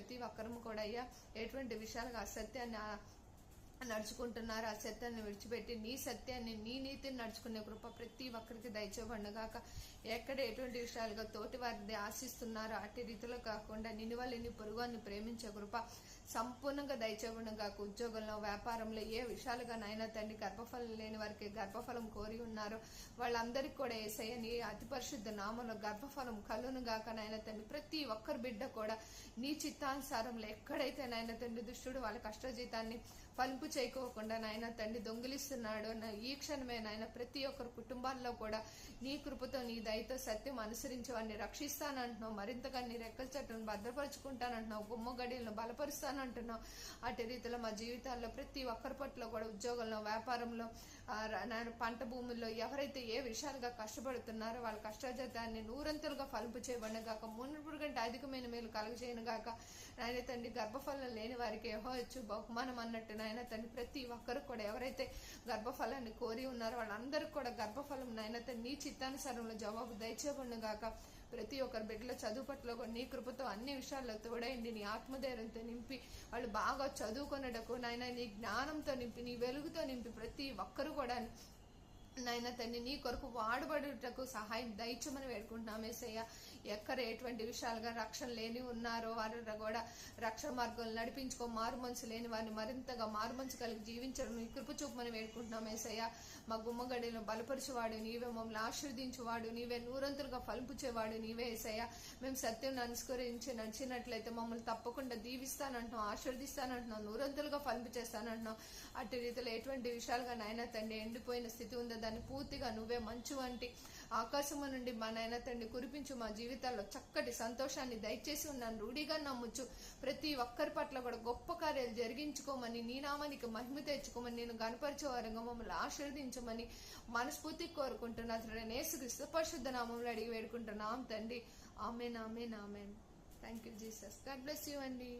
ప్రతి ఒక్కరము కూడా అయ్యా ఎటువంటి విషయాలుగా అసత్యాన్ని నడుచుకుంటున్నారు, ఆ సత్యాన్ని విడిచిపెట్టి నీ సత్యాన్ని నీ నీతిని నడుచుకునే కృప ప్రతి ఒక్కరికి దయచేయబడుగాక. ఎక్కడ ఎటువంటి విషయాలుగా తోటి వారిని ఆశిస్తున్నారో అట్టి రీతిలో కాకుండా నిన్ను పొరుగుని ప్రేమించే కృప సంపూర్ణంగా దయచేయబడుగాక. ఉద్యోగంలో వ్యాపారంలో ఏ విషయాలుగా నాయన తండ్రి గర్భఫలం లేని వారికి గర్భఫలం కోరి ఉన్నారో వాళ్ళందరికీ కూడా యేసయ్య నీ అతి పరిశుద్ధ నామంలో గర్భఫలం కలును గాక. నాయన తండ్రి ప్రతి ఒక్కరి బిడ్డ కూడా నీ చిత్తానుసారంలో ఎక్కడైతే నాయన తండ్రి దుష్టుడు వాళ్ళ కష్టజీతాన్ని ఫలింపు చేయకోకుండా నాయన తండ్రి దొంగిలిస్తున్నాడు, ఈ క్షణమే నాయన ప్రతి ఒక్కరి కుటుంబాల్లో కూడా నీ కృపతో నీ దయతో సత్యం అనుసరించి వాడిని రక్షిస్తానంటున్నావు, మరింతగా నీ రెక్కల చెట్టును భద్రపరుచుకుంటానంటున్నావు, గుమ్మ గడియలను బలపరుస్తానంటున్నావు. అటు రీతిలో మా జీవితాల్లో ప్రతి ఒక్కరి పట్ల కూడా ఉద్యోగంలో వ్యాపారంలో పంట భూముల్లో ఎవరైతే ఏ విషయాలుగా కష్టపడుతున్నారో వాళ్ళ కష్టజాతాన్ని నూరంతులుగా ఫలింపు చేయబడినగాక, మునుపుడు కంటే అధికమైన మేలు కలుగజేయనుగాక. నాయన తండ్రి గర్భఫలం లేని వారికి యెహోవా బహుమానం అన్నట్టు నాయన తండ్రి ప్రతి ఒక్కరు కూడా ఎవరైతే గర్భఫలాన్ని కోరి ఉన్నారో వాళ్ళందరికీ కూడా గర్భఫలం నాయన తండ్రి నీ చిత్తానుసారంలో జవాబు దయచేయబడుగాక. ప్రతి ఒక్కరి బిడ్డల చదువు పట్ల కూడా నీ కృపతో అన్ని విషయాల్లో తోడైంది, నీ ఆత్మధైర్యంతో నింపి వాళ్ళు బాగా చదువుకున్నటకు నాయన నీ జ్ఞానంతో నింపి నీ వెలుగుతో నింపి ప్రతి ఒక్కరు కూడా నాయన తండ్రి నీ కొరకు వాడబడుటకు సహాయం దయచేయమని వేడుకుంటున్నాం యేసయ్య. ఎక్కడ ఎటువంటి విషయాలుగా రక్షణ లేని ఉన్నారో వారు కూడా రక్షణ మార్గం నడిపించుకో, మారు మనసు లేని వారిని మరింతగా మారు మనసు కలిగి జీవించడం నీ కృప చూపమని వేడుకుంటున్నాం యేసయ్య. మా గుమ్మగడిలో బలపరిచేవాడు నీవే, మమ్మల్ని ఆశీర్వదించేవాడు నీవే, నూరంతులుగా ఫలింపుచేవాడు నీవే యేసయ్య. మేము సత్యం అనుసరించి నడిచినట్లయితే మమ్మల్ని తప్పకుండా దీవిస్తానంటున్నాం, ఆశీర్దిస్తానంటున్నాం, నూరంతులుగా ఫలింపు చేస్తానంటున్నాం. అటు రీతిలో ఎటువంటి విషయాలుగా నాయన తండ్రి ఎండిపోయిన స్థితి ఉందో దాన్ని పూర్తిగా నువ్వే మంచు వంటి ఆకాశము నుండి మా నాయన తండ్రి కురిపించు, మా జీవితాల్లో చక్కటి సంతోషాన్ని దయచేసి ఉన్నాను రూఢిగా నమ్ముచ్చు. ప్రతి ఒక్కరి పట్ల కూడా గొప్ప కార్యాలు జరిగించుకోమని, నీ నామానికి మహిమ తెచ్చుకోమని, నేను గణపరిచే వారంగా మమ్మల్ని ఆశీర్వదించమని మనస్ఫూర్తి కోరుకుంటున్నా. యేసుక్రీస్తు పరిశుద్ధ నామంలో అడిగి వేడుకుంటున్నాం తండ్రి. ఆమేన్, ఆమేన్, ఆమేన్. Thank you Jesus. God bless you అండి.